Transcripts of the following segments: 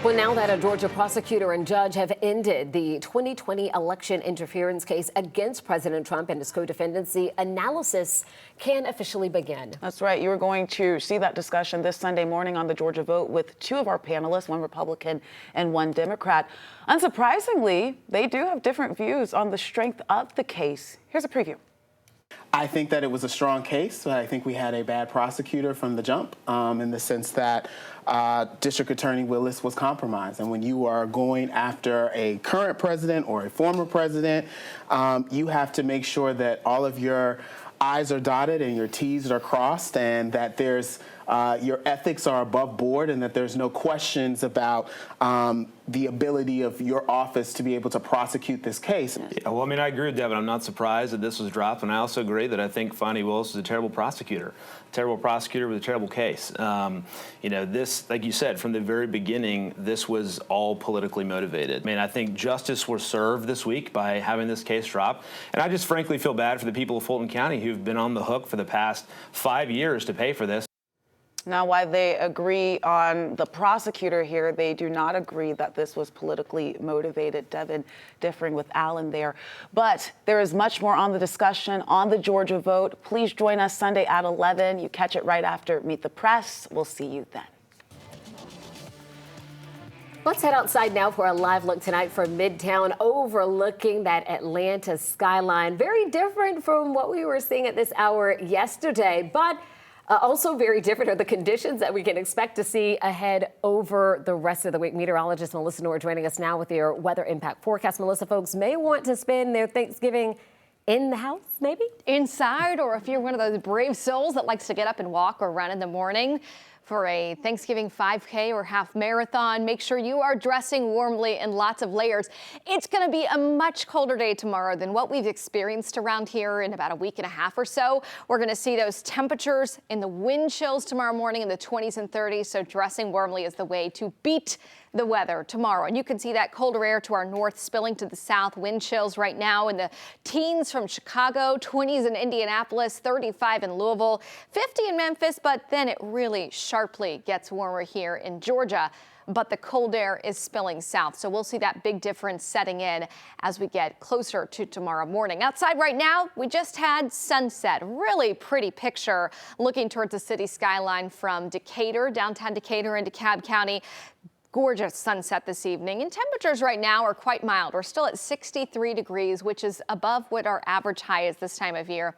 Well, now that a Georgia prosecutor and judge have ended the 2020 election interference case against President Trump and his co-defendants, the analysis can officially begin. That's right. You are going to see that discussion this Sunday morning on the Georgia Vote with two of our panelists, one Republican and one Democrat. Unsurprisingly, they do have different views on the strength of the case. Here's a preview. I think that it was a strong case. I think we had a bad prosecutor from the jump in the sense that District Attorney Willis was compromised. And when you are going after a current president or a former president, you have to make sure that all of your I's are dotted and your T's are crossed, and that there's your ethics are above board, and that there's no questions about the ability of your office to be able to prosecute this case. Yeah, well, I mean, I agree with Devin. I'm not surprised that this was dropped, and I also agree that I think Fonnie Willis is a terrible prosecutor with a terrible case. You know, this, like you said, from the very beginning, this was all politically motivated. I mean, I think justice was served this week by having this case dropped, and I just frankly feel bad for the people of Fulton County who've been on the hook for the past 5 years to pay for this. Now, while they agree on the prosecutor here, they do not agree that this was politically motivated. Devin differing with Alan there. But there is much more on the discussion on the Georgia Vote. Please join us Sunday at 11. You catch it right after Meet the Press. We'll see you then. Let's head outside now for a live look tonight from Midtown, overlooking that Atlanta skyline. Very different from what we were seeing at this hour yesterday, but also very different are the conditions that we can expect to see ahead over the rest of the week. Meteorologist Melissa Noor joining us now with your weather impact forecast. Melissa, folks may want to spend their Thanksgiving in the house, maybe? Inside, or if you're one of those brave souls that likes to get up and walk or run in the morning for a Thanksgiving 5K or half marathon, make sure you are dressing warmly in lots of layers. It's going to be a much colder day tomorrow than what we've experienced around here in about a week and a half or so. We're going to see those temperatures in the wind chills tomorrow morning in the 20s and 30s, so dressing warmly is the way to beat the weather tomorrow. And you can see that colder air to our north spilling to the south. Wind chills right now in the teens from Chicago, 20s in Indianapolis, 35 in Louisville, 50 in Memphis, but then it really sharply gets warmer here in Georgia. But the cold air is spilling south. So we'll see that big difference setting in as we get closer to tomorrow morning. Outside right now, we just had sunset. Really pretty picture looking towards the city skyline from Decatur, downtown Decatur into DeKalb County. Gorgeous sunset this evening, and temperatures right now are quite mild. We're still at 63 degrees, which is above what our average high is this time of year.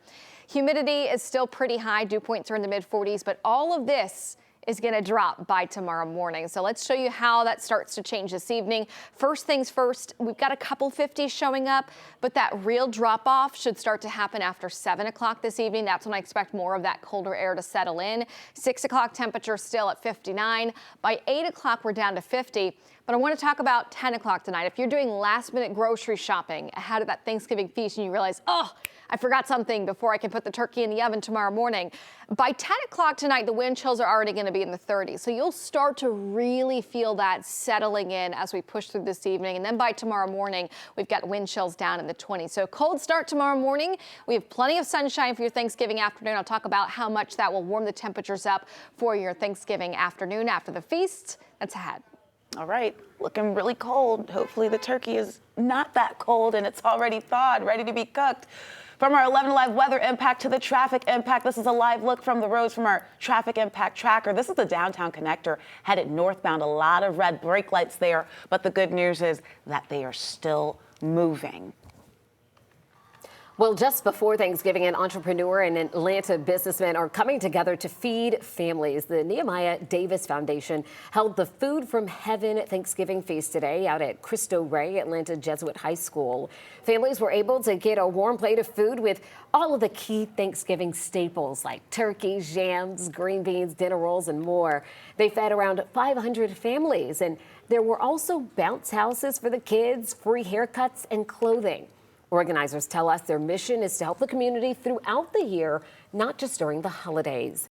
Humidity is still pretty high. Dew points are in the mid 40s, but all of this is going to drop by tomorrow morning. So let's show you how that starts to change this evening. First things first, we've got a couple 50s showing up, but that real drop off should start to happen after 7 o'clock this evening. That's when I expect more of that colder air to settle in. 6 o'clock temperature still at 59. By 8 o'clock, we're down to 50. But I want to talk about 10 o'clock tonight. If you're doing last minute grocery shopping ahead of that Thanksgiving feast and you realize, oh, I forgot something before I can put the turkey in the oven tomorrow morning. By 10 o'clock tonight, the wind chills are already going to be in the 30s. So you'll start to really feel that settling in as we push through this evening. And then by tomorrow morning, we've got wind chills down in the 20s. So cold start tomorrow morning. We have plenty of sunshine for your Thanksgiving afternoon. I'll talk about how much that will warm the temperatures up for your Thanksgiving afternoon after the feast. That's ahead. All right, looking really cold. Hopefully the turkey is not that cold and it's already thawed, ready to be cooked. From our 11 Live weather impact to the traffic impact, this is a live look from the roads from our traffic impact tracker. This is the downtown connector headed northbound. A lot of red brake lights there, but the good news is that they are still moving. Well, just before Thanksgiving, an entrepreneur and Atlanta businessman are coming together to feed families. The Nehemiah Davis Foundation held the Food from Heaven Thanksgiving feast today out at Cristo Rey Atlanta Jesuit High School. Families were able to get a warm plate of food with all of the key Thanksgiving staples like turkey, jams, green beans, dinner rolls, and more. They fed around 500 families, and there were also bounce houses for the kids, free haircuts, and clothing. Organizers tell us their mission is to help the community throughout the year, not just during the holidays.